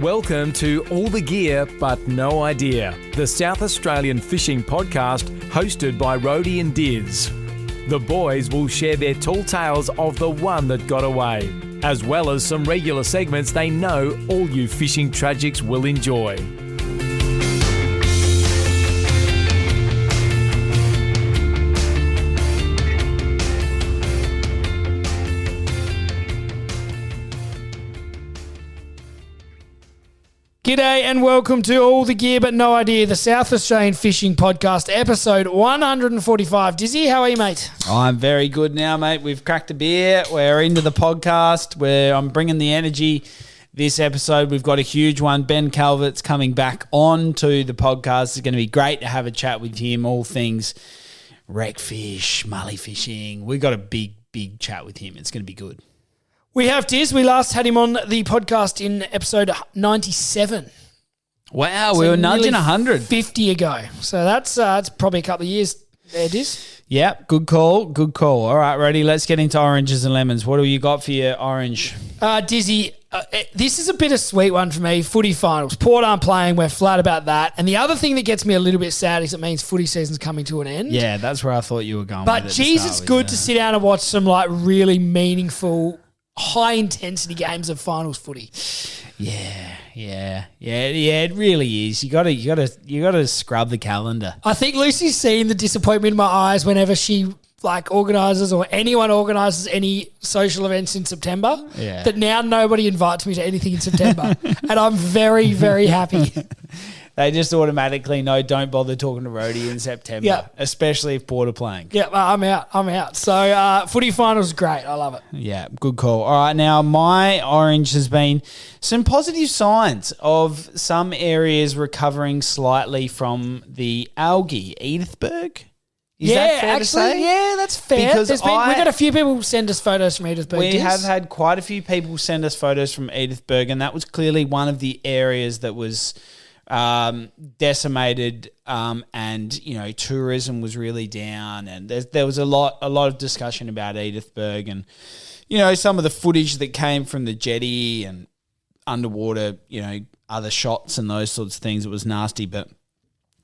Welcome to All the Gear But No Idea, the South Australian fishing podcast hosted by Rhodey and Diz. The boys will share their tall tales of the one that got away, as well as some regular segments they know all you fishing tragics will enjoy. G'day and welcome to All the Gear But No Idea, the South Australian Fishing Podcast, episode 145. Dizzy, how are you, mate? I'm very good now, mate. We've cracked a beer. We're into the podcast where I'm bringing the energy. This episode, we've got a huge one. Ben Calvert's coming back on to the podcast. It's going to be great to have a chat with him, all things RecFish, mully fishing. We've got a big chat with him. It's going to be good. We have Diz. We last had him on the podcast in episode 97. Wow, we were nudging 100. 50 ago. So that's probably a couple of years there, Diz. Yeah, good call. All right, ready? Let's get into oranges and lemons. What do you got for your orange? Dizzy, this is a bittersweet one for me. Footy finals. Port aren't playing. We're flat about that. And the other thing that gets me a little bit sad is it means footy season's coming to an end. Yeah, that's where I thought you were going But with it. geez, it's good to sit down and watch some like really meaningful, high intensity games of finals footy. Yeah. It really is. You gotta scrub the calendar. I think Lucy's seen the disappointment in my eyes whenever she organises or anyone organises any social events in September. Yeah. That now nobody invites me to anything in September, and I'm very, very happy. They just automatically know don't bother talking to Rhodey in September, Yeah. especially if Port are playing. Yeah, I'm out. So footy finals, great. I love it. Yeah, good call. All right, now my orange has been some positive signs of some areas recovering slightly from the algae. Edithburg? Is that fair to say? Yeah, that's fair. Because we've got a few people send us photos from Edithburg. We have had quite a few people send us photos from Edithburg, and that was clearly one of the areas that was decimated, and tourism was really down, and there was a lot of discussion about Edithburg, and some of the footage that came from the jetty and underwater, other shots and those sorts of things. It was nasty, but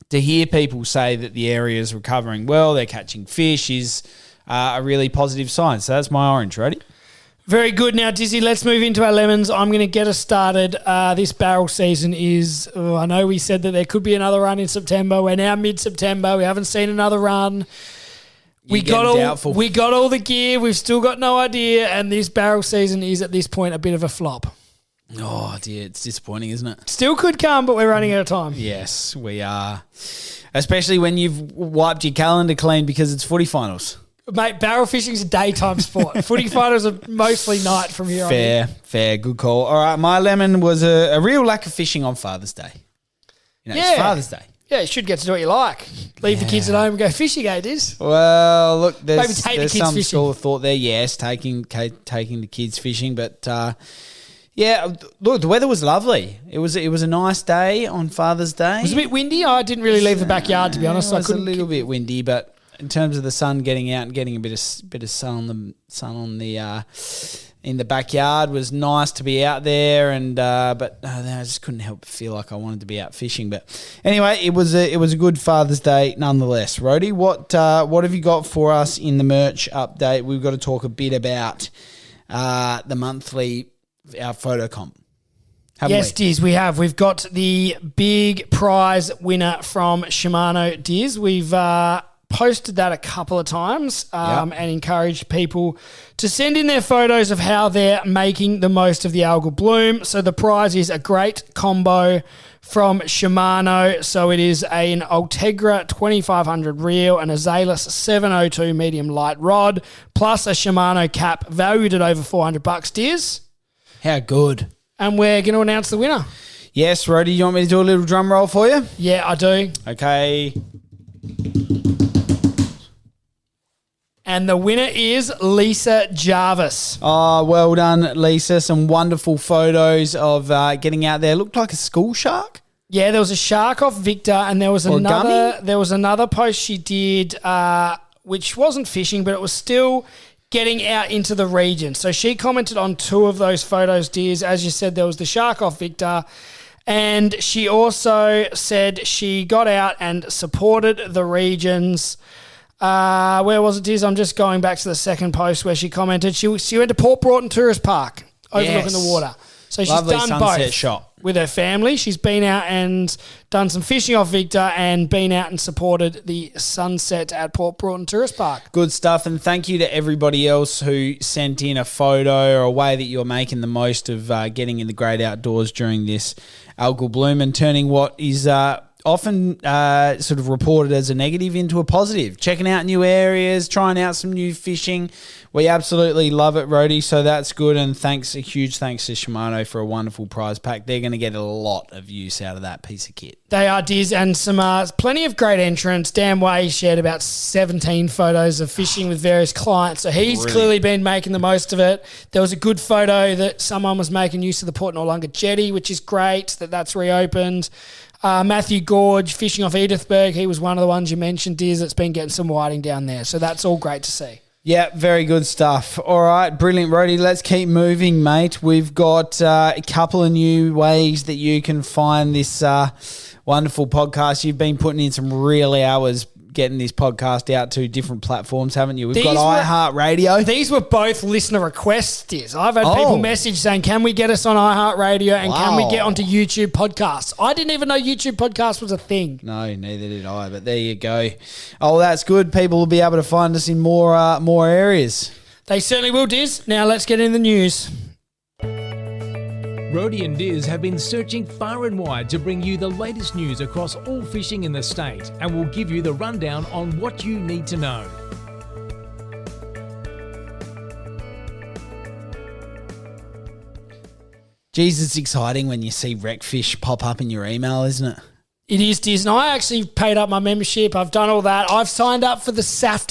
to hear people say that the area is recovering well, they're catching fish, is a really positive sign. So that's my orange. Ready? Very good. Now, Dizzy, let's move into our lemons. I'm going to get us started. This barrel season is, I know we said that there could be another run in September. We're now mid-September. We haven't seen another run. We got all the gear. We've still got no idea. And this barrel season is at this point a bit of a flop. Oh, dear. It's disappointing, isn't it? Still could come, but we're running out of time. Yes, we are. Especially when you've wiped your calendar clean because it's footy finals. Mate, barrel fishing is a daytime sport. Footy finals are mostly night from here on in. Fair, good call. All right, my lemon was a real lack of fishing on Father's Day. It's Father's Day. Yeah, you should get to do what you like. Leave the kids at home and go fishing, Diz. Well, look, there's some fishing. school of thought there. Yes, taking the kids fishing, but look, the weather was lovely. It was a nice day on Father's Day. It was a bit windy. I didn't really leave the backyard, to be honest. It was a little bit windy, but in terms of the sun getting out and getting a bit of sun on the in the backyard was nice to be out there, and but I just couldn't help but feel like I wanted to be out fishing. But anyway, it was a good Father's Day nonetheless. Rhodey, what have you got for us in the merch update? We've got to talk a bit about the monthly our photo comp. Yes, Diz, we have. We've got the big prize winner from Shimano, Diz. We've posted that a couple of times and encouraged people to send in their photos of how they're making the most of the algal bloom. So the prize is a great combo from Shimano. So it is an Ultegra 2500 reel, an Izalus 702 medium light rod, plus a Shimano cap valued at over $400, Diz. How good. And we're going to announce the winner. Yes, Rhodey, you want me to do a little drum roll for you? Yeah, I do. Okay. And the winner is Lisa Jarvis. Oh, well done, Lisa. Some wonderful photos of getting out there. Looked like a school shark. Yeah, there was a shark off Victor, and there was another post she did, which wasn't fishing, but it was still getting out into the region. So she commented on 2 of those photos, Diz. As you said, there was the shark off Victor. And she also said she got out and supported the regions. Where was it, Diz? I'm just going back to the second post where she commented. She went to Port Broughton Tourist Park, overlooking the water. So she's Lovely done sunset both shot. with her family. She's been out and done some fishing off Victor and been out and supported the sunset at Port Broughton Tourist Park. Good stuff, and thank you to everybody else who sent in a photo or a way that you're making the most of getting in the great outdoors during this algal bloom and turning what is often sort of reported as a negative into a positive. Checking out new areas, trying out some new fishing. We absolutely love it, Rhodey, so that's good. And a huge thanks to Shimano for a wonderful prize pack. They're going to get a lot of use out of that piece of kit. They are, Diz, and some plenty of great entrants. Dan Way shared about 17 photos of fishing with various clients, so he's clearly been making the most of it. There was a good photo that someone was making use of the Port Noarlunga jetty, which is great that's reopened. Matthew Gorge fishing off Edithburgh, he was one of the ones you mentioned, Diz, that's been getting some whiting down there, so that's all great to see. Yeah, very good stuff. All right, brilliant, Rhodey. Let's keep moving, mate. We've got a couple of new ways that you can find this wonderful podcast. You've been putting in some real hours getting this podcast out to different platforms, haven't you? We've got iHeartRadio. These were both listener requests, Diz. I've had people message saying, can we get us on iHeartRadio and can we get onto YouTube podcasts? I didn't even know YouTube podcast was a thing. No, neither did I, but there you go. Oh, that's good. People will be able to find us in more areas. They certainly will, Diz. Now let's get in the news. Rhodey and Diz have been searching far and wide to bring you the latest news across all fishing in the state, and will give you the rundown on what you need to know. Geez, it's exciting when you see RecFish pop up in your email, isn't it? It is, Diz. And I actually paid up my membership. I've done all that. I've signed up for the SAF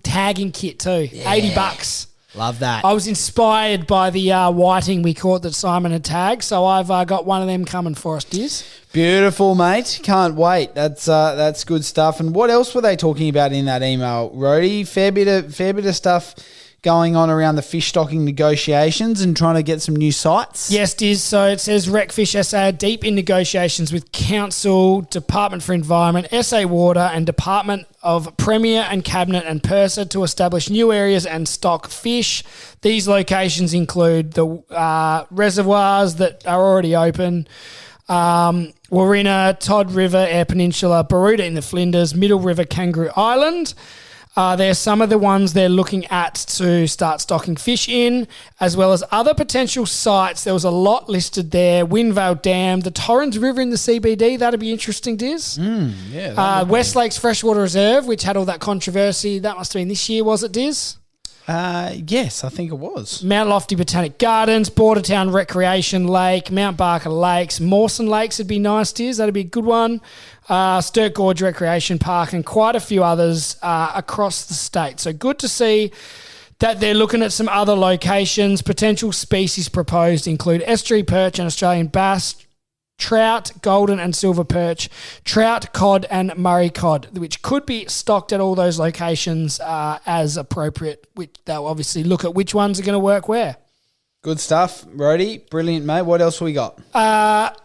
tagging kit too. Yeah. $80. Love that. I was inspired by the whiting we caught that Simon had tagged, so I've got one of them coming for us, Diz. Beautiful, mate. Can't wait. That's good stuff. And what else were they talking about in that email, Rhodey? Fair bit of stuff going on around the fish stocking negotiations and trying to get some new sites? Yes, Diz. So it says RecFish SA are deep in negotiations with Council, Department for Environment, SA Water and Department of Premier and Cabinet and Purser to establish new areas and stock fish. These locations include the reservoirs that are already open, Warina, Todd River, Eyre Peninsula, Baroota in the Flinders, Middle River, Kangaroo Island. There's some of the ones they're looking at to start stocking fish in, as well as other potential sites. There was a lot listed there. Windvale Dam, the Torrens River in the CBD. That'd be interesting, Diz. West Lakes Freshwater Reserve, which had all that controversy. That must have been this year, was it, Diz? Yes, I think it was. Mount Lofty Botanic Gardens, Bordertown Recreation Lake, Mount Barker Lakes, Mawson Lakes would be nice, Diz. That'd be a good one. Sturt Gorge Recreation Park and quite a few others across the state. So good to see that they're looking at some other locations. Potential species proposed include estuary perch and Australian bass, trout, golden and silver perch, trout, cod and Murray cod, which could be stocked at all those locations as appropriate. Which they'll obviously look at which ones are going to work where. Good stuff, Rhodey. Brilliant, mate. What else we got?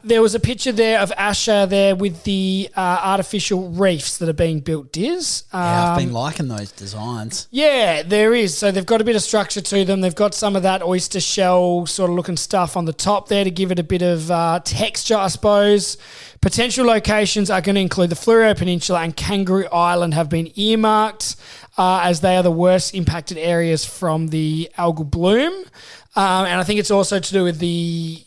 There was a picture there of Asher there with the artificial reefs that are being built, Diz. I've been liking those designs. Yeah, there is. So they've got a bit of structure to them. They've got some of that oyster shell sort of looking stuff on the top there to give it a bit of texture, I suppose. Potential locations are going to include the Fleurieu Peninsula and Kangaroo Island have been earmarked as they are the worst impacted areas from the algal bloom. And I think it's also to do with the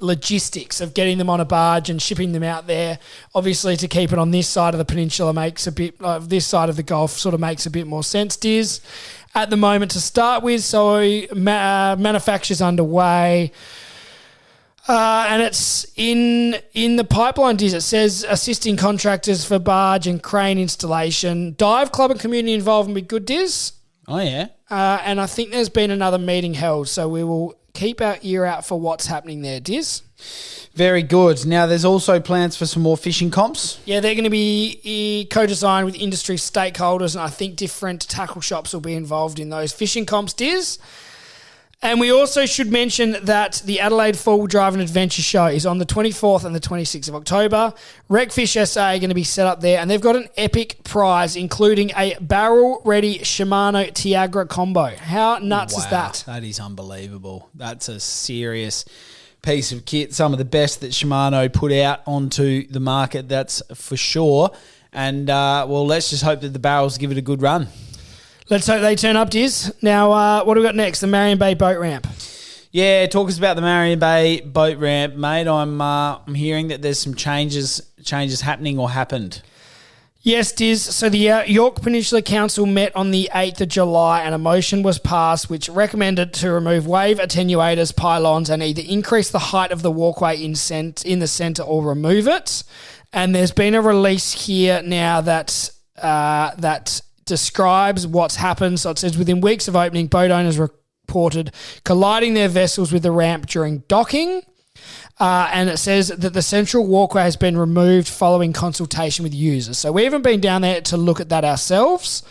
logistics of getting them on a barge and shipping them out there. Obviously, to keep it on this side of the peninsula makes a bit, this side of the Gulf sort of makes a bit more sense, Diz, at the moment to start with. So manufacture's underway. And it's in the pipeline, Diz. It says assisting contractors for barge and crane installation. Dive club and community involvement would be good, Diz. Oh, yeah. And I think there's been another meeting held, so we will keep our ear out for what's happening there, Diz. Very good. Now, there's also plans for some more fishing comps. Yeah, they're going to be co-designed with industry stakeholders, and I think different tackle shops will be involved in those fishing comps, Diz. And we also should mention that the Adelaide Four-Wheel Drive and Adventure Show is on the 24th and the 26th of October. RecFish SA are going to be set up there, and they've got an epic prize, including a barrel-ready Shimano Ultegra combo. How nuts is that? That is unbelievable. That's a serious piece of kit. Some of the best that Shimano put out onto the market, that's for sure. And, let's just hope that the barrels give it a good run. Let's hope they turn up, Diz. Now, what do we got next? The Marion Bay boat ramp. Yeah, talk us about the Marion Bay boat ramp, mate. I'm hearing that there's some changes happening or happened. Yes, Diz. So the York Peninsula Council met on the 8th of July and a motion was passed which recommended to remove wave attenuators, pylons, and either increase the height of the walkway in the centre or remove it. And there's been a release here now that describes what's happened. So it says within weeks of opening, boat owners reported colliding their vessels with the ramp during docking. And it says that the central walkway has been removed following consultation with users. So we haven't been down there to look at that ourselves,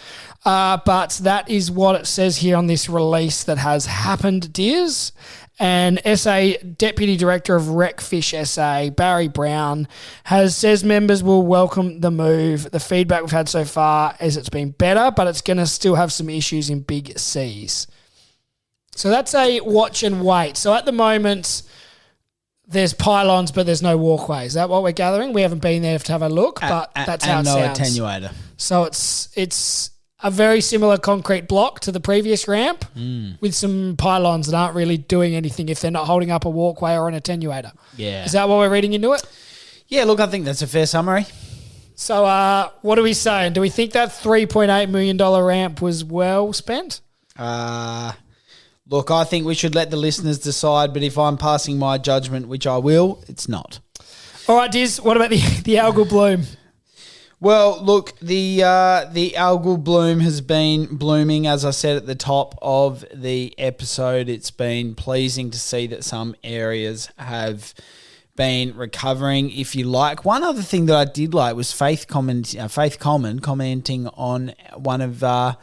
but that is what it says here on this release that has happened, Diz. And SA Deputy Director of RecFish SA, Barry Brown, says members will welcome the move. The feedback we've had so far is it's been better, but it's going to still have some issues in big seas. So that's a watch and wait. So at the moment, there's pylons, but there's no walkway. Is that what we're gathering? We haven't been there to have a look, but that's how it sounds. And no attenuator. So it's a very similar concrete block to the previous ramp with some pylons that aren't really doing anything if they're not holding up a walkway or an attenuator. Yeah. Is that what we're reading into it? Yeah, look, I think that's a fair summary. So what are we saying? Do we think that $3.8 million ramp was well spent? Look, I think we should let the listeners decide, but if I'm passing my judgment, which I will, it's not. All right, Diz, what about the algal bloom? Well, look, the algal bloom has been blooming, as I said at the top of the episode. It's been pleasing to see that some areas have been recovering, if you like. One other thing that I did like was Faith Common commenting on one of the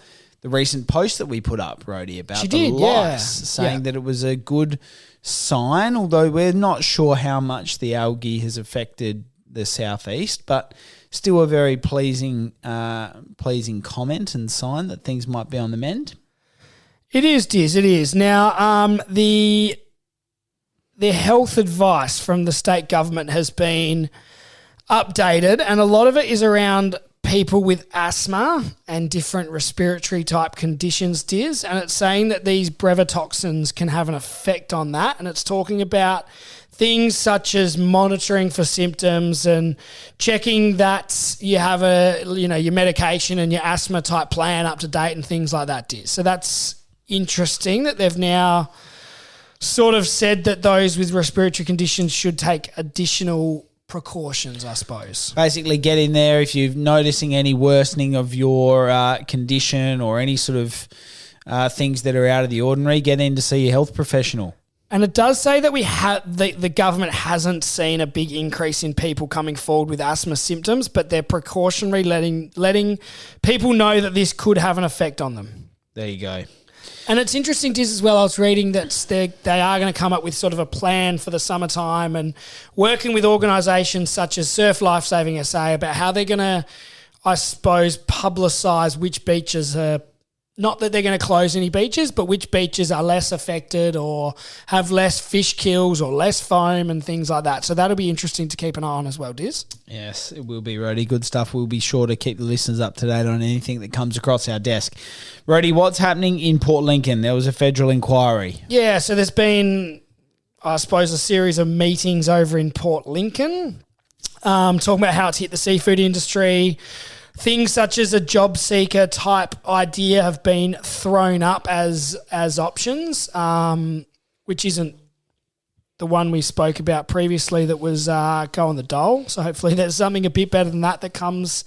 recent posts that we put up, Rhodey, about lice, saying that it was a good sign, although we're not sure how much the algae has affected the southeast, but still a very pleasing comment and sign that things might be on the mend. It is, Diz, it is. Now, the health advice from the state government has been updated, and a lot of it is around people with asthma and different respiratory type conditions, Diz, and it's saying that these brevetoxins can have an effect on that, and it's talking about things such as monitoring for symptoms and checking that you have your medication and your asthma type plan up to date and things like that, Diz. So that's interesting that they've now sort of said that those with respiratory conditions should take additional precautions, I suppose. Basically, get in there if you're noticing any worsening of your condition or any sort of things that are out of the ordinary, get in to see your health professional. And it does say that the government hasn't seen a big increase in people coming forward with asthma symptoms, but they're precautionary, letting people know that this could have an effect on them. There you go. And it's interesting, Diz, as well, I was reading that they are going to come up with sort of a plan for the summertime and working with organisations such as Surf Lifesaving SA about how they're going to, I suppose, publicise which beaches are, not that they're going to close any beaches, but which beaches are less affected or have less fish kills or less foam and things like that. So that'll be interesting to keep an eye on as well, Diz. Yes, it will be, Rhodey. Good stuff. We'll be sure to keep the listeners up to date on anything that comes across our desk. Rhodey, what's happening in Port Lincoln? There was a federal inquiry. Yeah, so there's been, I suppose, a series of meetings over in Port Lincoln talking about how it's hit the seafood industry. Things such as a job seeker type idea have been thrown up as options, which isn't the one we spoke about previously that was go on the dole. So hopefully there's something a bit better than that comes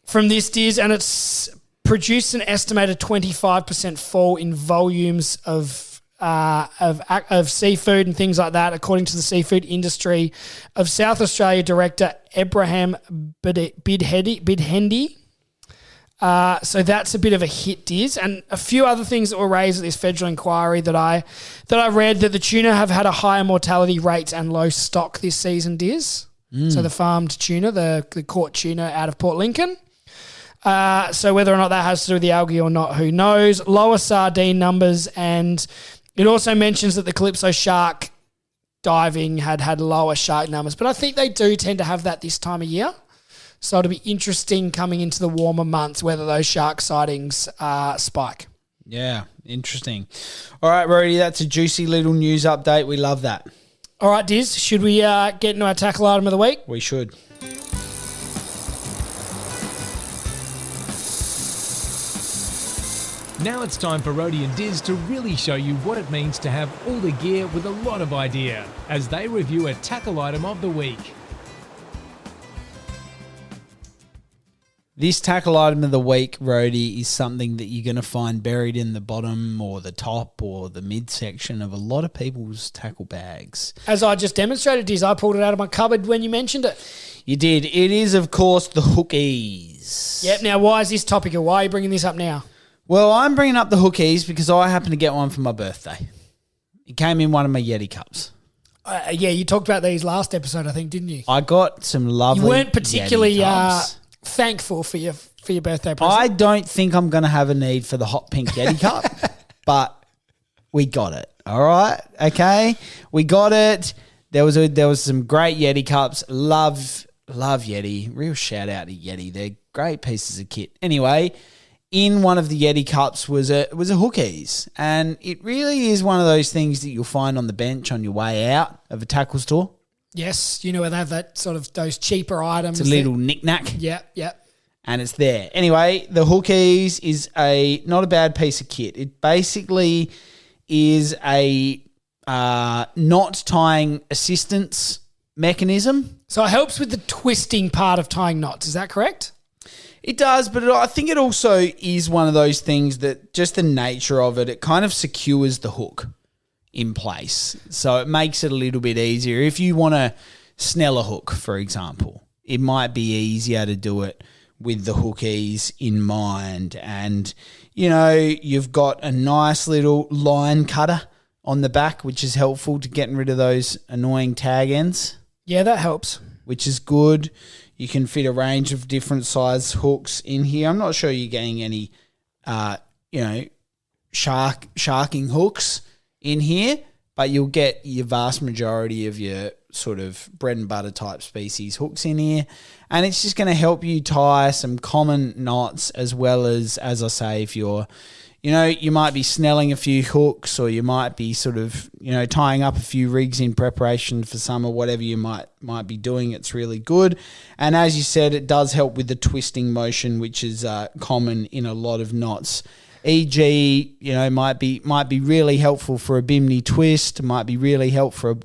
from this, Diz. And it's produced an estimated 25% fall in volumes of of seafood and things like that, according to the seafood industry of South Australia director Abraham Bidhendi. So that's a bit of a hit, Diz, and a few other things that were raised at this federal inquiry that I read, that the tuna have had a higher mortality rates and low stock this season, Diz. So the farmed tuna, the caught tuna out of Port Lincoln. So whether or not that has to do with the algae or not, who knows? Lower sardine numbers, and it also mentions that the Calypso shark diving had lower shark numbers, but I think they do tend to have that this time of year. So it'll be interesting coming into the warmer months whether those shark sightings spike. Yeah, interesting. All right, Rody, that's a juicy little news update. We love that. All right, Diz, should we get into our tackle item of the week? We should. Now it's time for Rody and Diz to really show you what it means to have all the gear with a lot of idea as they review a tackle item of the week. This tackle item of the week, Rody, is something that you're going to find buried in the bottom or the top or the midsection of a lot of people's tackle bags. As I just demonstrated, Diz, I pulled it out of my cupboard when you mentioned it. You did. It is, of course, the hookies. Yep. Now, why is this topical? Why are you bringing this up now? Well, I'm bringing up the hookies because I happened to get one for my birthday. It came in one of my Yeti cups. Yeah, you talked about these last episode, I think, didn't you? I got some lovely You weren't particularly Yeti cups. Thankful for your birthday present. I don't think I'm going to have a need for the hot pink Yeti cup, but we got it. All right, okay, we got it. There was some great Yeti cups. Love Yeti. Real shout out to Yeti. They're great pieces of kit. Anyway, in one of the Yeti cups was a hookies, and it really is one of those things that you'll find on the bench on your way out of a tackle store. Yes, you know where they have that sort of those cheaper items. It's a little knick-knack. Yeah. And it's there. Anyway, the hookies is not a bad piece of kit. It basically is a knot tying assistance mechanism. So it helps with the twisting part of tying knots. Is that correct? It does, but I think it also is one of those things that just the nature of it kind of secures the hook in place. So it makes it a little bit easier. If you want to snell a hook, for example, it might be easier to do it with the hookies in mind. And, you know, you've got a nice little line cutter on the back, which is helpful to getting rid of those annoying tag ends. Yeah, that helps. Which is good. You can fit a range of different size hooks in here. I'm not sure you're getting any, sharking hooks in here, but you'll get your vast majority of your sort of bread and butter type species hooks in here. And it's just going to help you tie some common knots, as well as I say, if you're, you might be snelling a few hooks, or you might be sort of, tying up a few rigs in preparation for summer, whatever you might be doing. It's really good. And as you said, it does help with the twisting motion, which is common in a lot of knots. E.g., might be really helpful for a bimini twist, might be really helpful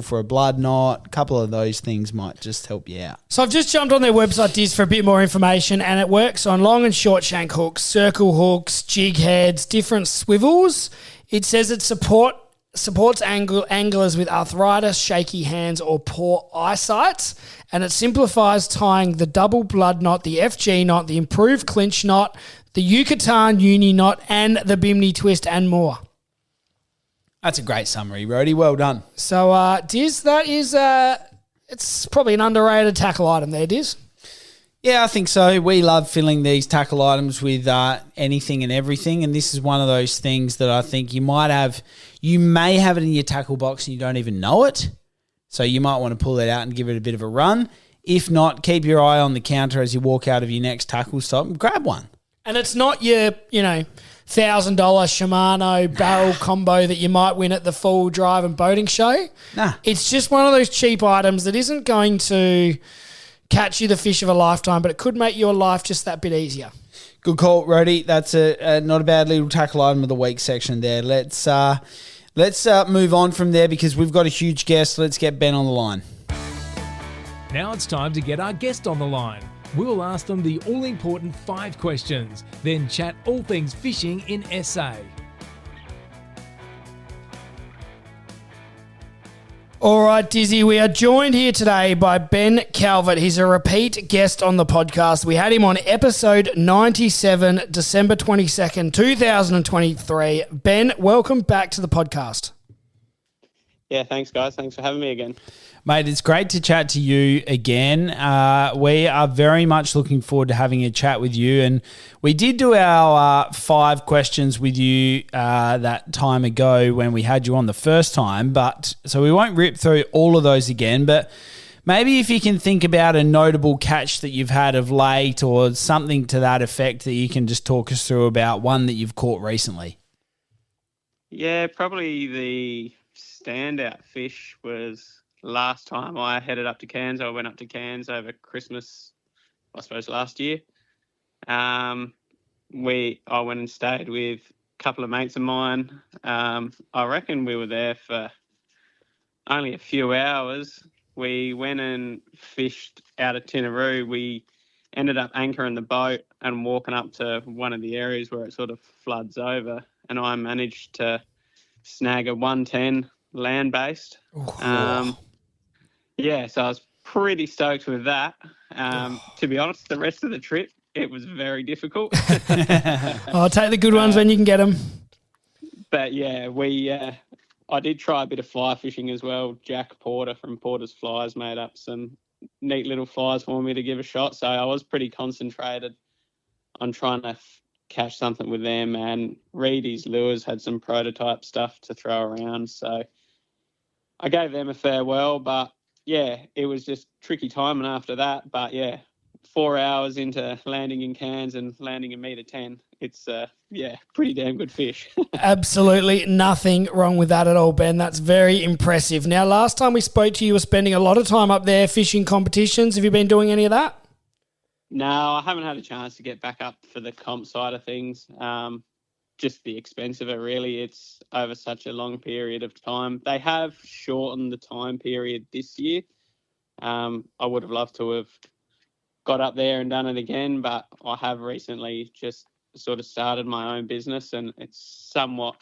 for a blood knot. A couple of those things might just help you out. So I've just jumped on their website, Diz, for a bit more information, and it works on long and short shank hooks, circle hooks, jig heads, different swivels. It says it supports anglers with arthritis, shaky hands, or poor eyesight, and it simplifies tying the double blood knot, the FG knot, the improved clinch knot, the Yucatan uni knot, and the bimini twist, and more. That's a great summary, Rody. Well done. So, Diz, that is it's probably an underrated tackle item there, Diz. Yeah, I think so. We love filling these tackle items with anything and everything, and this is one of those things that I think you may have it in your tackle box and you don't even know it. So you might want to pull it out and give it a bit of a run. If not, keep your eye on the counter as you walk out of your next tackle stop and grab one. And it's not your, $1,000 Shimano barrel combo that you might win at the full drive and boating show. Nah. It's just one of those cheap items that isn't going to catch you the fish of a lifetime, but it could make your life just that bit easier. Good call, Rody. That's a not a bad little tackle item of the week section there. Let's move on from there because we've got a huge guest. Let's get Ben on the line. Now it's time to get our guest on the line. We'll ask them the all-important 5 questions, then chat all things fishing in SA. All right, Dizzy, we are joined here today by Ben Calvert. He's a repeat guest on the podcast. We had him on episode 97, December 22nd, 2023. Ben, welcome back to the podcast. Yeah, thanks, guys. Thanks for having me again. Mate, it's great to chat to you again. We are very much looking forward to having a chat with you. And we did do our 5 questions with you that time ago when we had you on the first time. So we won't rip through all of those again. But maybe if you can think about a notable catch that you've had of late or something to that effect that you can just talk us through about one that you've caught recently. Yeah, probably the standout fish was last time I headed up to Cairns. I went up to Cairns over Christmas, I suppose, last year. I went and stayed with a couple of mates of mine. I reckon we were there for only a few hours. We went and fished out of Tinaroo. We ended up anchoring the boat and walking up to one of the areas where it sort of floods over, and I managed to snag a 110 land-based. Yeah, so I was pretty stoked with that. To be honest, the rest of the trip, it was very difficult. I'll take the good ones when you can get them. But yeah, I did try a bit of fly fishing as well. Jack Porter from Porter's Flies made up some neat little flies for me to give a shot. So I was pretty concentrated on trying to catch something with them. And Reedy's Lures had some prototype stuff to throw around. So I gave them a farewell, but yeah, it was just tricky timing after that. But yeah, 4 hours into landing in Cairns and landing in metre 10, it's pretty damn good fish. Absolutely nothing wrong with that at all, Ben. That's very impressive. Now, last time we spoke to you, you were spending a lot of time up there fishing competitions. Have you been doing any of that? No, I haven't had a chance to get back up for the comp side of things. Just the expense of it, really. It's over such a long period of time. They have shortened the time period this year. I would have loved to have got up there and done it again, but I have recently just sort of started my own business, and it's somewhat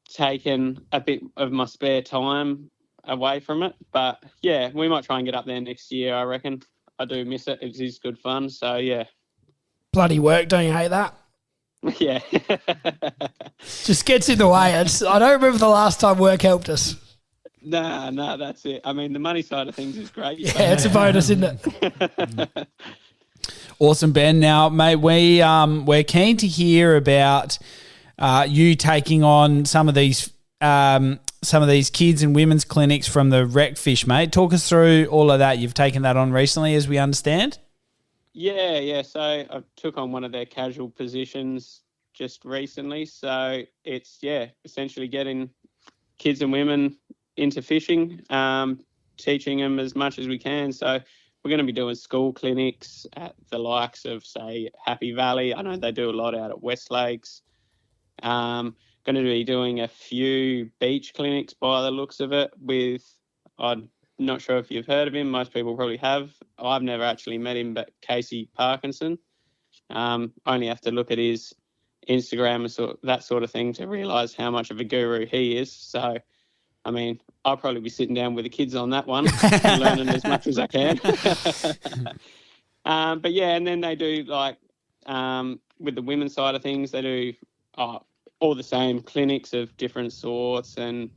taken a bit of my spare time away from it. But yeah, we might try and get up there next year, I reckon. I do miss it. It is good fun. So yeah. Bloody work, don't you hate that? Yeah. Just gets in the way. I don't remember the last time work helped us. No, that's it. I mean, the money side of things is great. Yeah, it's a bonus, isn't it? Awesome, Ben. Now, mate, we're keen to hear about you taking on some of these kids and women's clinics from the RecFish, mate. Talk us through all of that. You've taken that on recently, as we understand. Yeah. So I took on one of their casual positions just recently. So it's, essentially getting kids and women into fishing, teaching them as much as we can. So we're going to be doing school clinics at the likes of, say, Happy Valley. I know they do a lot out at West Lakes. Going to be doing a few beach clinics by the looks of it with, I'm not sure if you've heard of him. Most people probably have. I've never actually met him, but Casey Parkinson. Only have to look at his Instagram and that sort of thing to realise how much of a guru he is. So, I mean, I'll probably be sitting down with the kids on that one, learning as much as I can. But yeah, and then they do with the women's side of things, they do all the same clinics of different sorts, and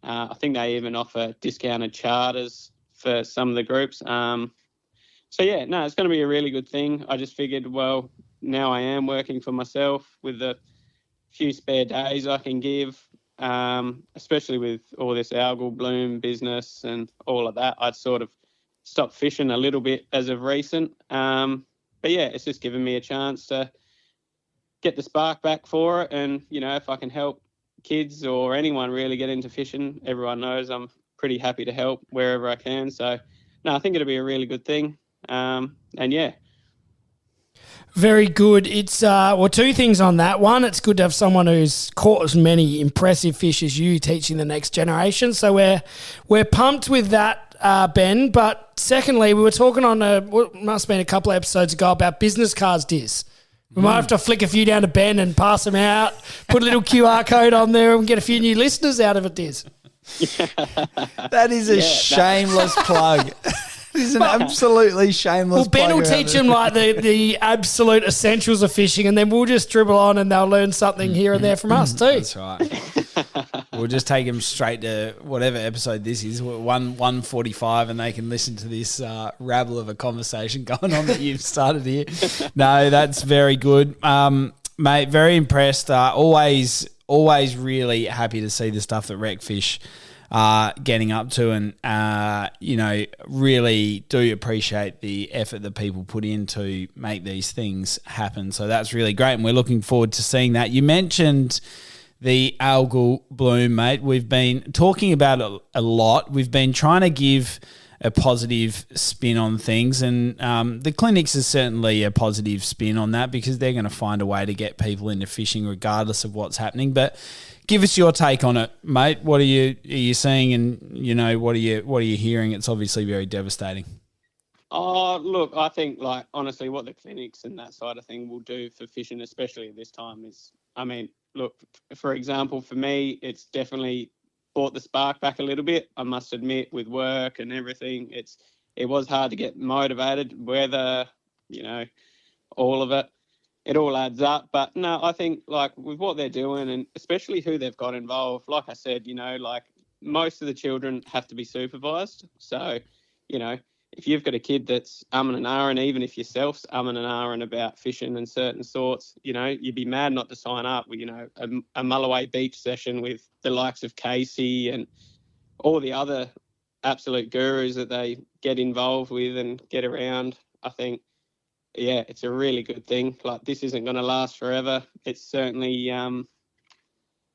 I think they even offer discounted charters for some of the groups. It's going to be a really good thing. I just figured, well, now I am working for myself with the few spare days I can give, especially with all this algal bloom business and all of that. I'd sort of stopped fishing a little bit as of recent. But yeah, it's just given me a chance to get the spark back for it. And, if I can help kids or anyone really get into fishing, everyone knows I'm pretty happy to help wherever I can. So, no, I think it'll be a really good thing. Very good. It's two things on that. One, it's good to have someone who's caught as many impressive fish as you teaching the next generation. So we're pumped with that, Ben. But secondly, we were talking on must have been a couple of episodes ago about business cards, Diz. We might have to flick a few down to Ben and pass them out, put a little QR code on there and get a few new listeners out of it, Diz. That is a shameless plug. It is an absolutely shameless plug. Well, Ben will teach them like the absolute essentials of fishing, and then we'll just dribble on and they'll learn something here and there from us too. That's right. We'll just take them straight to whatever episode this is, 145, and they can listen to this rabble of a conversation going on that you've started here. No, that's very good. Mate, very impressed. Always really happy to see the stuff that RecFish getting up to, and really do appreciate the effort that people put in to make these things happen. So that's really great, and we're looking forward to seeing that. You mentioned the algal bloom, mate. We've been talking about it a lot. We've been trying to give a positive spin on things, and the clinics is certainly a positive spin on that, because they're going to find a way to get people into fishing regardless of what's happening. But give us your take on it, mate. What are you seeing, and what are you hearing? It's obviously very devastating. Oh, look, I think, like, honestly, what the clinics and that side of thing will do for fishing, especially at this time, is, I mean, look, for example, for me, it's definitely brought the spark back a little bit. I must admit, with work and everything, it was hard to get motivated. Weather, all of it. It all adds up. But no, I think, like, with what they're doing, and especially who they've got involved, like I said, like, most of the children have to be supervised. So, if you've got a kid that's umming and ahhing, even if yourself's umming and ahhing about fishing and certain sorts, you'd be mad not to sign up with, a Mulloway beach session with the likes of Casey and all the other absolute gurus that they get involved with and get around. I think, yeah, it's a really good thing. Like, this isn't going to last forever. It's certainly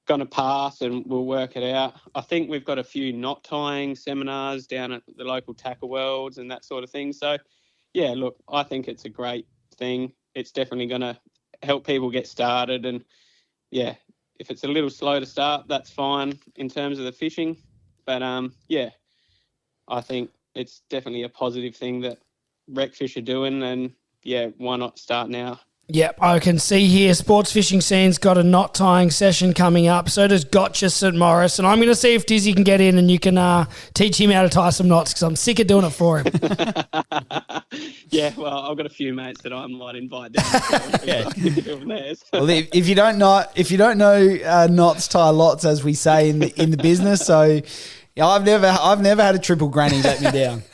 going to pass, and we'll work it out. I think we've got a few knot tying seminars down at the local tackle worlds and that sort of thing. So, yeah, look, I think it's a great thing. It's definitely going to help people get started. And, yeah, if it's a little slow to start, that's fine in terms of the fishing. But, yeah, I think it's definitely a positive thing that RecFish are doing. And, yeah, why not start now? Yep, I can see here sports fishing scene's got a knot tying session coming up. So does Gotcha St Morris. And I'm going to see if Dizzy can get in and you can teach him how to tie some knots, because I'm sick of doing it for him. Yeah, well, I've got a few mates that I might invite down. Well, if you don't know knots tie lots, as we say in the business, so yeah, I've never had a triple granny let me down.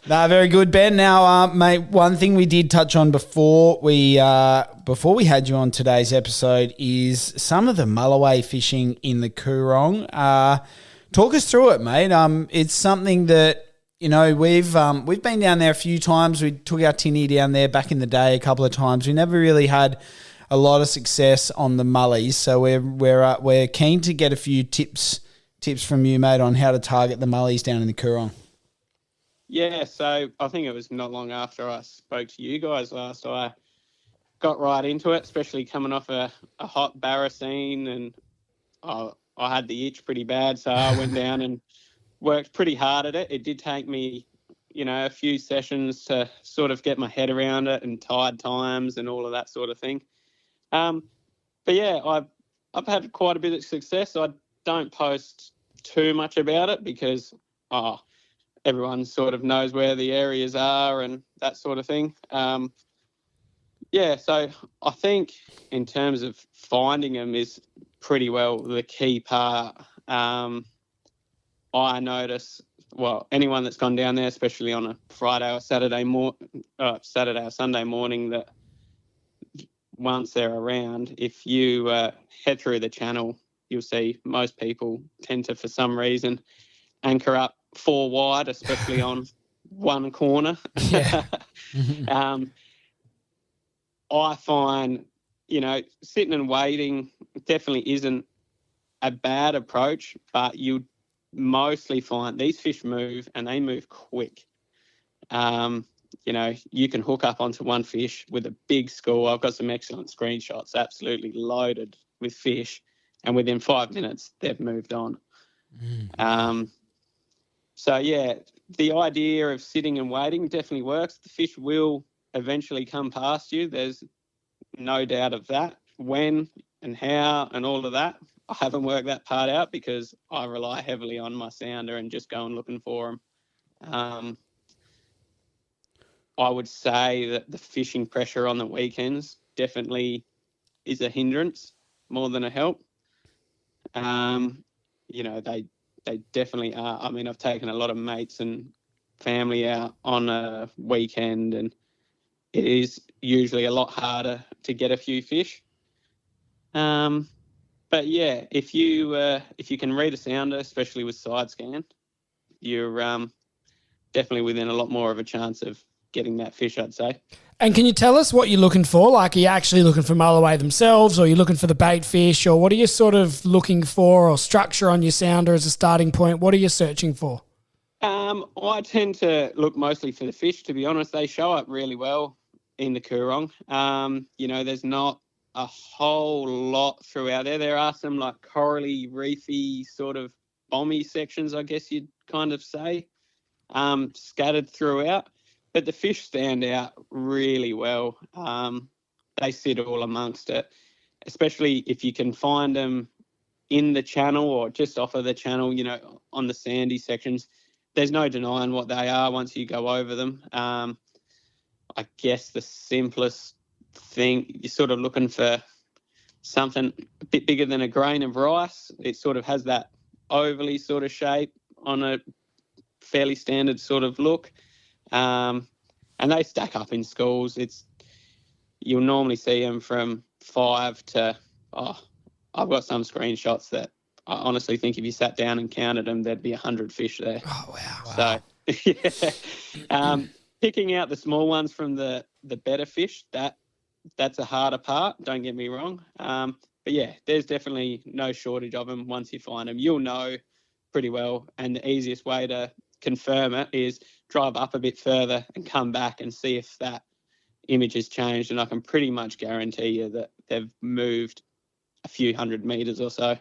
No, very good, Ben. Now, mate, one thing we did touch on before we had you on today's episode is some of the Mulloway fishing in the Coorong. Talk us through it, mate. It's something that we've been down there a few times. We took our tinny down there back in the day a couple of times. We never really had a lot of success on the mullies, so we're keen to get a few tips from you, mate, on how to target the mullies down in the Coorong. Yeah, so I think it was not long after I spoke to you guys last, I got right into it, especially coming off a hot Barra scene, and I had the itch pretty bad, so I went down and worked pretty hard at it. It did take me, a few sessions to sort of get my head around it, and tide times and all of that sort of thing. But yeah, I've had quite a bit of success. I don't post too much about it because everyone sort of knows where the areas are and that sort of thing. Yeah, so I think in terms of finding them is pretty well the key part. I notice, well, anyone that's gone down there, especially on a Friday or Saturday or Sunday morning, that once they're around, if you head through the channel, you'll see most people tend to, for some reason, anchor up 4 wide, especially on one corner. Yeah. I find, sitting and waiting definitely isn't a bad approach, but you mostly find these fish move, and they move quick. You can hook up onto one fish with a big school. I've got some excellent screenshots, absolutely loaded with fish, and within 5 minutes, they've moved on. So, yeah, the idea of sitting and waiting definitely works. The fish will eventually come past you. There's no doubt of that. When and how and all of that, I haven't worked that part out because I rely heavily on my sounder and just going looking for them. I would say that the fishing pressure on the weekends definitely is a hindrance more than a help. They definitely are. I mean, I've taken a lot of mates and family out on a weekend, and it is usually a lot harder to get a few fish. But yeah, if you can read a sounder, especially with side scan, you're definitely within a lot more of a chance of getting that fish, I'd say. And can you tell us what you're looking for? Like, are you actually looking for Mulloway themselves, or are you looking for the bait fish, or what are you sort of looking for, or structure on your sounder as a starting point? What are you searching for? I tend to look mostly for the fish, to be honest. They show up really well in the Coorong. There's not a whole lot throughout there. There are some like corally, reefy, sort of bomby sections, I guess you'd kind of say, scattered throughout. But the fish stand out really well. They sit all amongst it, especially if you can find them in the channel or just off of the channel, on the sandy sections. There's no denying what they are once you go over them. I guess the simplest thing, you're sort of looking for something a bit bigger than a grain of rice. It sort of has that ovally sort of shape on a fairly standard sort of look. And they stack up in schools. You'll normally see them from 5 to, I've got some screenshots that I honestly think if you sat down and counted them, there'd be 100 fish there. Oh, wow. So, yeah. Picking out the small ones from the better fish, that's a harder part, don't get me wrong. But yeah, there's definitely no shortage of them. Once you find them, you'll know pretty well. And the easiest way to confirm it is drive up a bit further and come back and see if that image has changed. And I can pretty much guarantee you that they've moved a few 100 metres or so.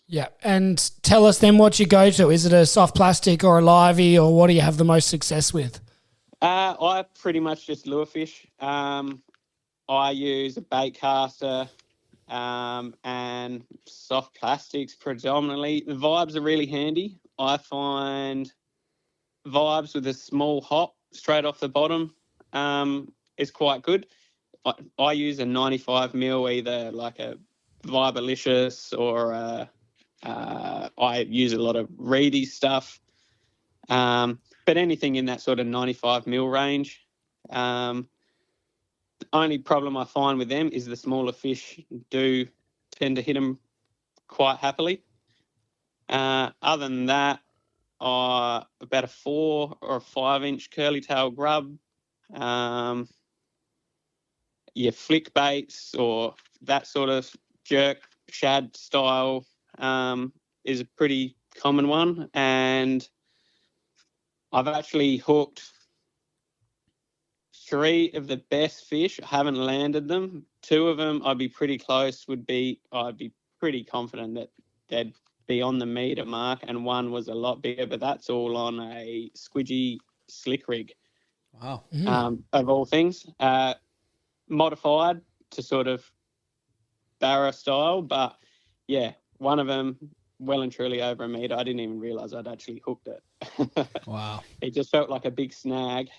Yeah, and tell us then what you go to. Is it a soft plastic or a livey, or what do you have the most success with? I pretty much just lure fish. I use a bait caster and soft plastics predominantly. The vibes are really handy. I find vibes with a small hop straight off the bottom is quite good. I use a 95mm, either like a Vibalicious or I use a lot of reedy stuff. But anything in that sort of 95mm range. The only problem I find with them is the smaller fish do tend to hit them quite happily. Other than that, about a 4 or a 5-inch curly tail grub, your flick baits or that sort of jerk shad style is a pretty common one. And I've actually hooked 3 of the best fish. I haven't landed them. 2 of them I'd be pretty close, I'd be pretty confident that they'd be on the meter mark, and 1 was a lot bigger, but that's all on a squidgy slick rig. Wow. Of all things. Modified to sort of Barra style, but yeah, 1 of them well and truly over a metre. I didn't even realise I'd actually hooked it. Wow. It just felt like a big snag.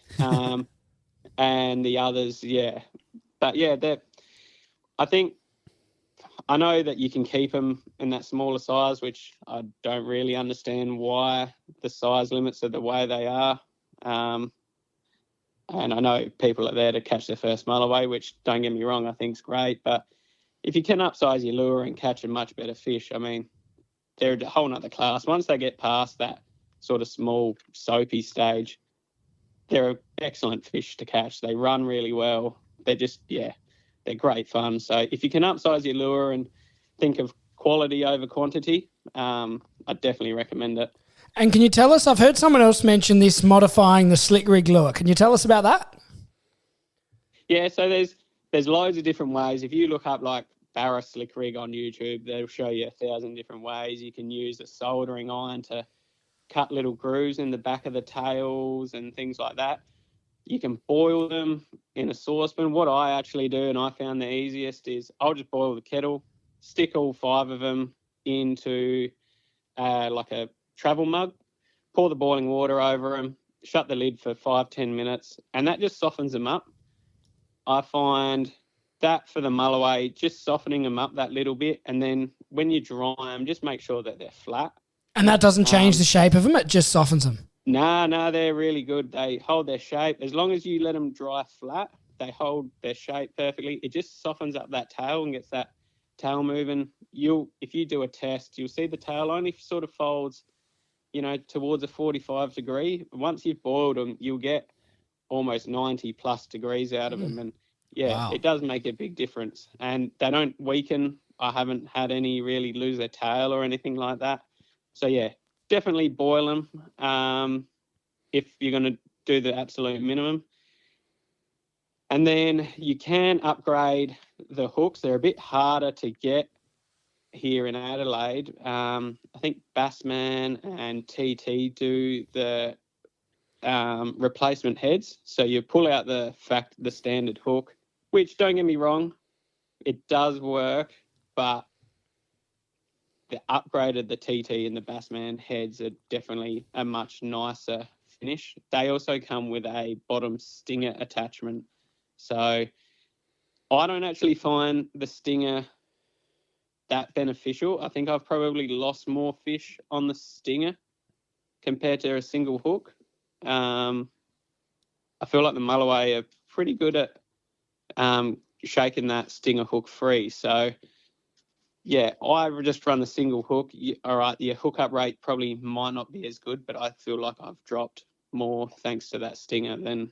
And the others, yeah. But yeah, I know that you can keep them in that smaller size, which I don't really understand why the size limits are the way they are. And I know people are there to catch their first Mulloway, which, don't get me wrong, I think is great. But if you can upsize your lure and catch a much better fish, I mean, they're a whole nother class. Once they get past that sort of small soapy stage, they're excellent fish to catch. They run really well. They're just, they're great fun. So if you can upsize your lure and think of quality over quantity, I'd definitely recommend it. And can you tell us, I've heard someone else mention this modifying the slick rig lure. Can you tell us about that? Yeah, so there's loads of different ways. If you look up like Barra slick rig on YouTube, they'll show you 1,000 different ways. You can use a soldering iron to cut little grooves in the back of the tails and things like that. You can boil them in a saucepan. What I actually do, and I found the easiest, is I'll just boil the kettle, stick all 5 of them into like a travel mug, pour the boiling water over them, shut the lid for 5-10 minutes, and that just softens them up. I find that for the Mulloway, just softening them up that little bit, and then when you dry them, just make sure that they're flat. And that doesn't change the shape of them, it just softens them? No, they're really good. They hold their shape. As long as you let them dry flat, they hold their shape perfectly. It just softens up that tail and gets that tail moving. If you do a test, you'll see the tail only sort of folds, towards a 45 degree. Once you've boiled them, you'll get almost 90 plus degrees out of them. And Wow. It does make a big difference. And they don't weaken. I haven't had any really lose their tail or anything like that. So definitely boil them if you're going to do the absolute minimum. And then you can upgrade the hooks. They're a bit harder to get here in Adelaide. I think Bassman and TT do the replacement heads. So you pull out the standard hook, which, don't get me wrong, it does work, but the upgrade of the TT and the Bassman heads are definitely a much nicer finish. They also come with a bottom stinger attachment. So I don't actually find the stinger that beneficial. I think I've probably lost more fish on the stinger compared to a single hook. I feel like the Mulloway are pretty good at shaking that stinger hook free. So, I just run the single hook. All right, your hookup rate probably might not be as good, but I feel like I've dropped more thanks to that stinger than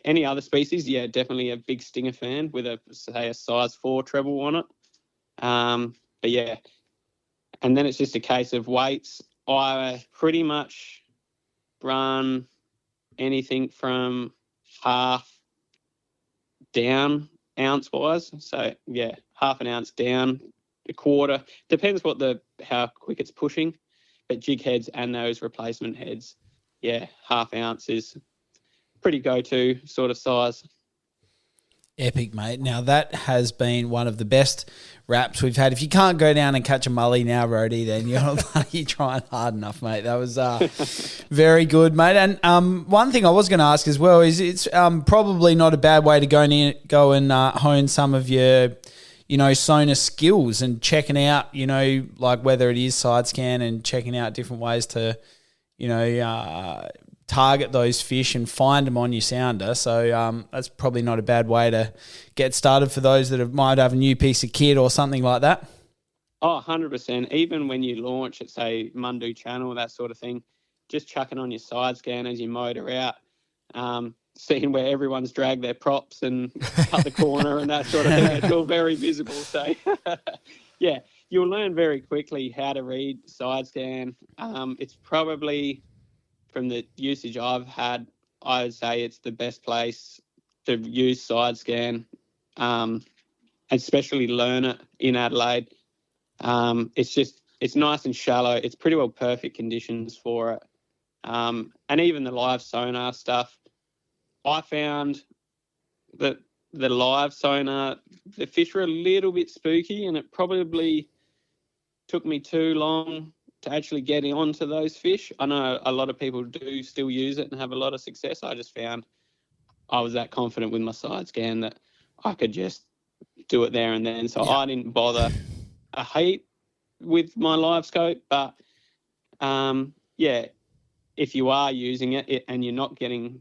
any other species. Definitely a big stinger fan with a size 4 treble on it. And then it's just a case of weights. I pretty much run anything from half down ounce wise. So half an ounce down, a quarter. Depends how quick it's pushing. But jig heads and those replacement heads, half ounce is pretty go-to sort of size. Epic, mate. Now, that has been one of the best wraps we've had. If you can't go down and catch a mully now, Rody, then you're not bloody trying hard enough, mate. That was very good, mate. And one thing I was going to ask as well is it's probably not a bad way to go and hone some of your, sonar skills and checking out, like whether it is side scan and checking out different ways to, target those fish and find them on your sounder. So that's probably not a bad way to get started for those that might have a new piece of kit or something like that. Oh, 100%. Even when you launch at, say, Mundu Channel, that sort of thing, just chucking on your side scan as you motor out, seeing where everyone's dragged their props and cut the corner and that sort of thing. It's all very visible. So, you'll learn very quickly how to read side scan. It's probably, from the usage I've had, I would say it's the best place to use side scan, especially learn it in Adelaide. It's nice and shallow. It's pretty well perfect conditions for it. And even the live sonar stuff, I found that the live sonar, the fish were a little bit spooky, and it probably took me too long to actually get onto those fish. I know a lot of people do still use it and have a lot of success. I just found I was that confident with my side scan that I could just do it there and then. So I didn't bother a heap with my live scope. But, if you are using it and you're not getting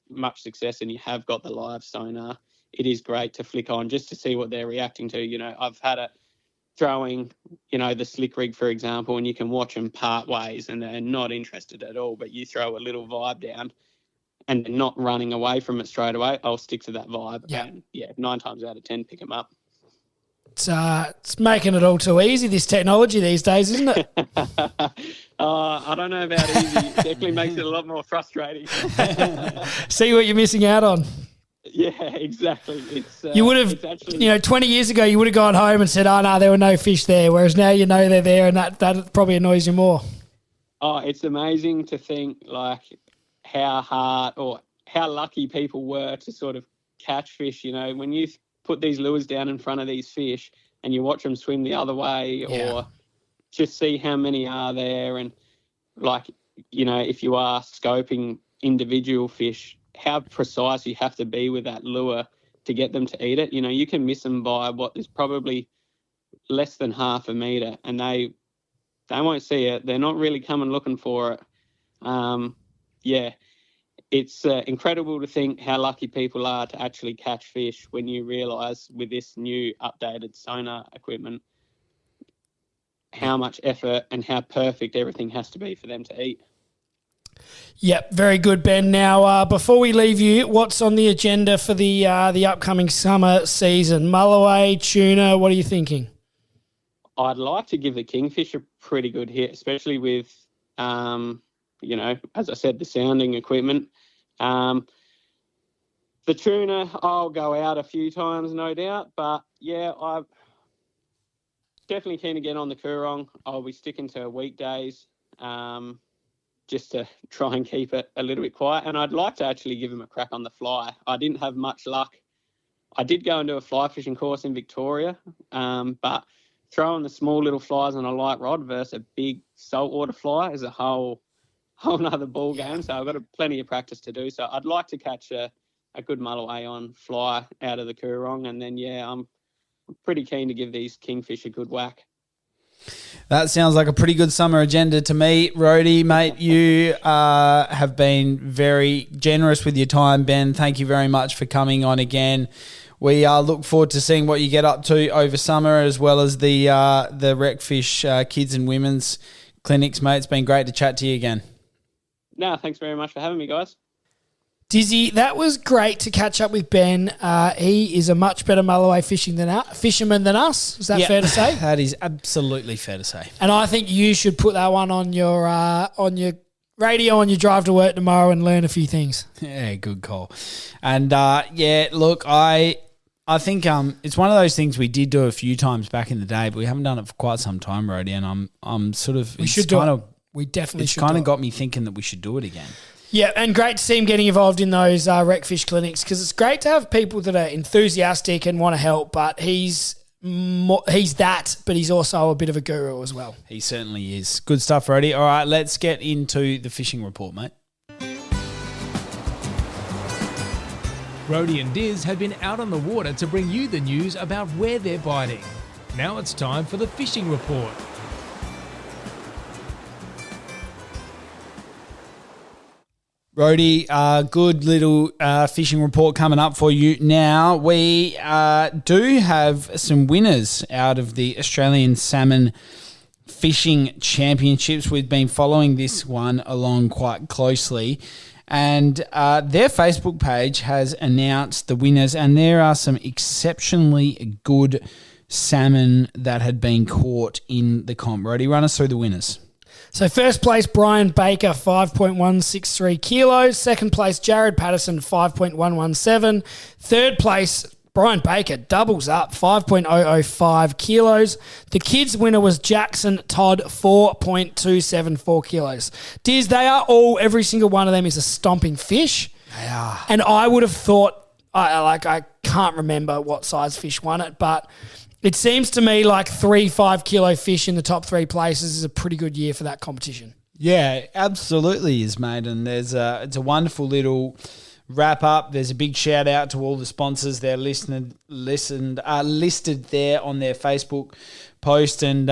much success and you have got the live sonar, it is great to flick on just to see what they're reacting to. I've had it throwing, the slick rig, for example, and you can watch them part ways and they're not interested at all, but you throw a little vibe down and they're not running away from it straight away, I'll stick to that vibe. And 9 times out of 10, pick them up. It's making it all too easy, this technology these days, isn't it? I don't know about easy. It definitely makes it a lot more frustrating. See what you're missing out on. Yeah, exactly. You would have, 20 years ago, you would have gone home and said, oh, no, there were no fish there, whereas now they're there, and that probably annoys you more. Oh, it's amazing to think, like, how hard or how lucky people were to sort of catch fish. When you put these lures down in front of these fish and you watch them swim the other way or just see how many are there, and like, you know, if you are scoping individual fish, how precise you have to be with that lure to get them to eat it. You know, you can miss them by what is probably less than half a metre, and they won't see it. They're not really coming looking for it. It's incredible to think how lucky people are to actually catch fish when you realise with this new updated sonar equipment how much effort and how perfect everything has to be for them to eat. Yep, very good, Ben. Now, before we leave you, what's on the agenda for the upcoming summer season? Mulloway, tuna, what are you thinking? I'd like to give the kingfish a pretty good hit, especially with, you know, as I said, the sounding equipment. The tuna, I'll go out a few times, no doubt. But, yeah, I'm definitely keen to get on the Coorong. I'll be sticking to weekdays just to try and keep it a little bit quiet. And I'd like to actually give him a crack on the fly. I didn't have much luck. I did go and do a fly fishing course in Victoria, but throwing the small little flies on a light rod versus a big saltwater fly is a whole nother ball game. So I've got plenty of practice to do. So I'd like to catch a good Mulloway on fly out of the Coorong. And then, yeah, I'm pretty keen to give these kingfish a good whack. That sounds like a pretty good summer agenda to me. Rhodey, mate, you have been very generous with your time, Ben. Thank you very much for coming on again. We look forward to seeing what you get up to over summer, as well as the RecFish kids and women's clinics, mate. It's been great to chat to you again. No, thanks very much for having me, guys. Dizzy, that was great to catch up with Ben. He is a much better Mulloway fisherman than us. Is that fair to say? That is absolutely fair to say. And I think you should put that one on your radio on your drive to work tomorrow and learn a few things. Yeah, good call. And look, I think it's one of those things we did do a few times back in the day, but we haven't done it for quite some time, Rhodey. And I'm sort of we should do it. We definitely should. It's kind of got me thinking that we should do it again. Yeah, and great to see him getting involved in those RecFish clinics, because it's great to have people that are enthusiastic and want to help, but he's that, but he's also a bit of a guru as well. He certainly is. Good stuff, Rhodey. All right, let's get into the fishing report, mate. Rhodey and Diz have been out on the water to bring you the news about where they're biting. Now it's time for the fishing report. Rhodey, good little fishing report coming up for you now. We do have some winners out of the Australian Salmon Fishing Championships. We've been following this one along quite closely, and their Facebook page has announced the winners, and there are some exceptionally good salmon that had been caught in the comp. Rhodey, run us through the winners. So first place, Brian Baker, 5.163 kilos. Second place, Jared Patterson, 5.117. Third place, Brian Baker, doubles up, 5.005 kilos. The kids' winner was Jackson Todd, 4.274 kilos. Diz, every single one of them is a stomping fish. They are. And I would have thought, I can't remember what size fish won it, but it seems to me like 3 5-kilo fish in the top 3 places is a pretty good year for that competition. Yeah, absolutely is, mate. And it's a wonderful little wrap up. There's a big shout out to all the sponsors. They're listed there on their Facebook post. And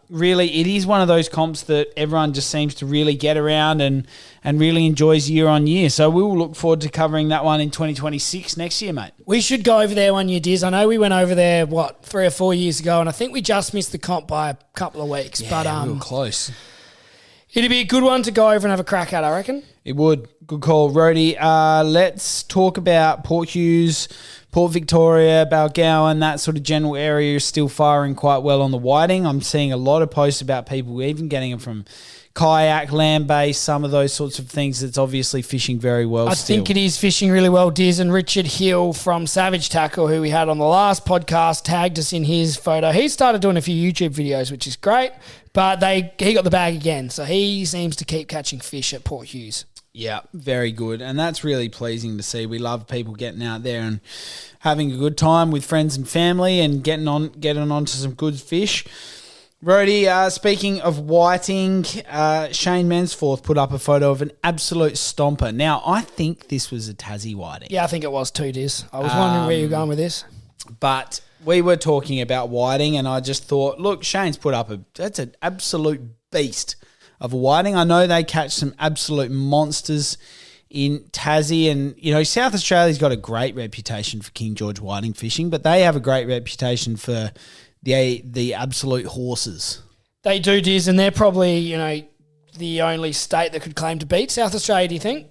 really, it is one of those comps that everyone just seems to really get around and really enjoys year on year. So we will look forward to covering that one in 2026 next year, mate. We should go over there one year, Diz. I know we went over there, 3 or 4 years ago, and I think we just missed the comp by a couple of weeks. Yeah, but we were close. It'd be a good one to go over and have a crack at, I reckon. It would. Good call, Rhodey. Let's talk about Port Hughes, Port Victoria, Balgowan, that sort of general area is still firing quite well on the whiting. I'm seeing a lot of posts about people even getting them from kayak, land-based, some of those sorts of things. It's obviously fishing very well I think it is fishing really well, Diz. And Richard Hill from Savage Tackle, who we had on the last podcast, tagged us in his photo. He started doing a few YouTube videos, which is great, but he got the bag again. So he seems to keep catching fish at Port Hughes. Yeah, very good. And that's really pleasing to see. We love people getting out there and having a good time with friends and family and getting on to some good fish. Rody, speaking of whiting, Shane Mansforth put up a photo of an absolute stomper. Now, I think this was a Tassie whiting. Yeah, I think it was too, Diz. I was wondering where you're going with this. But we were talking about whiting, and I just thought, look, Shane's put up that's an absolute beast of a whiting. I know they catch some absolute monsters in Tassie, and, you know, South Australia's got a great reputation for King George whiting fishing, but they have a great reputation for the absolute horses. They do, Diz, and they're probably, you know, the only state that could claim to beat South Australia, do you think?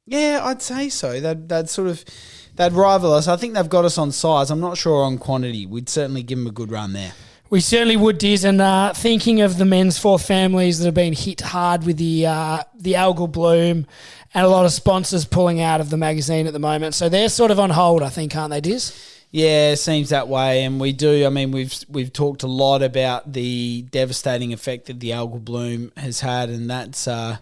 Yeah, I'd say so. They'd rival us. I think they've got us on size. I'm not sure on quantity. We'd certainly give them a good run there. We certainly would, Diz, and thinking of the Mansforth families that have been hit hard with the algal bloom and a lot of sponsors pulling out of the magazine at the moment. So they're sort of on hold, I think, aren't they, Diz? Yeah, it seems that way, and we do. I mean, we've talked a lot about the devastating effect that the algal bloom has had, and that's a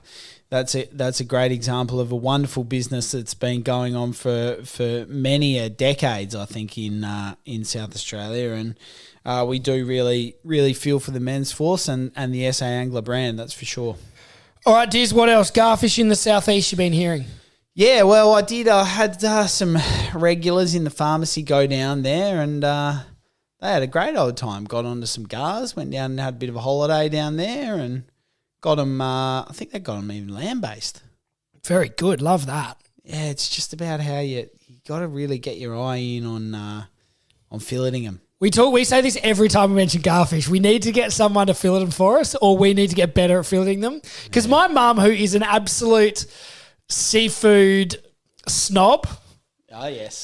great example of a wonderful business that's been going on for many decades, I think, in South Australia, and we do really feel for the Mansforth and the SA Angler brand, that's for sure. All right, Diz, what else? Garfish in the southeast you've been hearing? Yeah, well, I did. I had some regulars in the pharmacy go down there, and they had a great old time. Got onto some gars, went down and had a bit of a holiday down there, and got them. I think they got them even land-based. Very good. Love that. Yeah, it's just about how you got to really get your eye in on filleting them. We say this every time we mention garfish. We need to get someone to fillet them for us, or we need to get better at filleting them. Because my mum, who is an absolute seafood snob,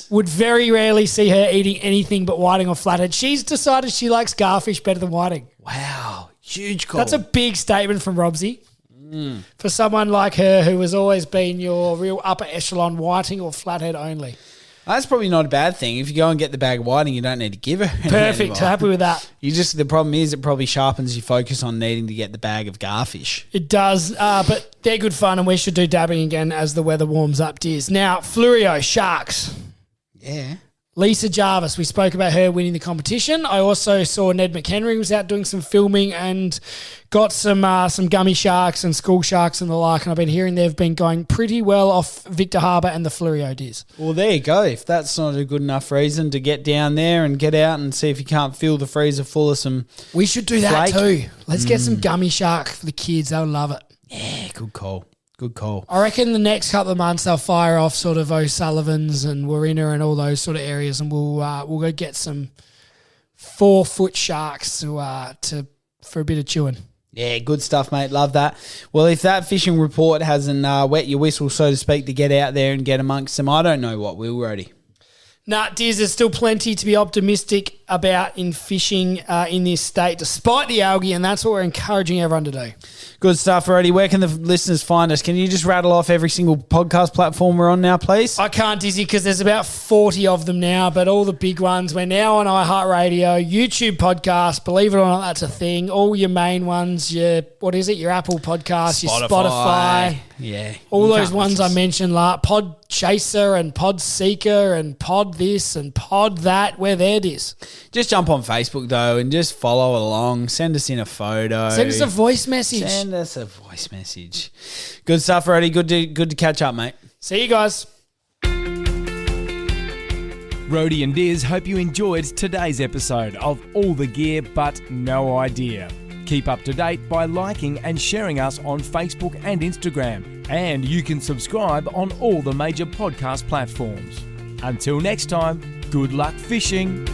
would very rarely see her eating anything but whiting or flathead. She's decided she likes garfish better than whiting. Wow, huge call. That's a big statement from Robsy. For someone like her who has always been your real upper echelon whiting or flathead only. That's probably not a bad thing. If you go and get the bag of whiting, you don't need to give her. Perfect. Happy with that. The problem is it probably sharpens your focus on needing to get the bag of garfish. It does, but they're good fun, and we should do dabbing again as the weather warms up, Diz. Now, Fluorio, sharks. Yeah. Lisa Jarvis, we spoke about her winning the competition. I also saw Ned McHenry was out doing some filming and got some gummy sharks and school sharks and the like, and I've been hearing they've been going pretty well off Victor Harbour and the Fluorio, Diz. Well, there you go. If that's not a good enough reason to get down there and get out and see if you can't fill the freezer full of some We should do that too. Let's get some gummy shark for the kids. They'll love it. Yeah, good call. Good call. I reckon the next couple of months they'll fire off sort of O'Sullivan's and Warina and all those sort of areas, and we'll go get some 4-foot sharks for a bit of chewing. Yeah, good stuff, mate. Love that. Well, if that fishing report hasn't wet your whistle, so to speak, to get out there and get amongst them, I don't know what will, Rody. Nah, Diz, there's still plenty to be optimistic about in fishing in this state, despite the algae, and that's what we're encouraging everyone to do. Good stuff, Rody. Where can the listeners find us? Can you just rattle off every single podcast platform we're on now, please? I can't, Dizzy, because there's about 40 of them now, but all the big ones. We're now on iHeartRadio, YouTube podcast, believe it or not, that's a thing. All your main ones, your Apple podcast, your Spotify. Yeah. All those ones I mentioned, like Pod Chaser and Pod Seeker and Pod this and Pod that. We're there, Diz. Just jump on Facebook, though, and just follow along. Send us in a photo. Send us a voice message. Send us a voice message. Good stuff, Rody. Good to catch up, mate. See you guys. Rody and Diz hope you enjoyed today's episode of All the Gear But No Idea. Keep up to date by liking and sharing us on Facebook and Instagram. And you can subscribe on all the major podcast platforms. Until next time, good luck fishing.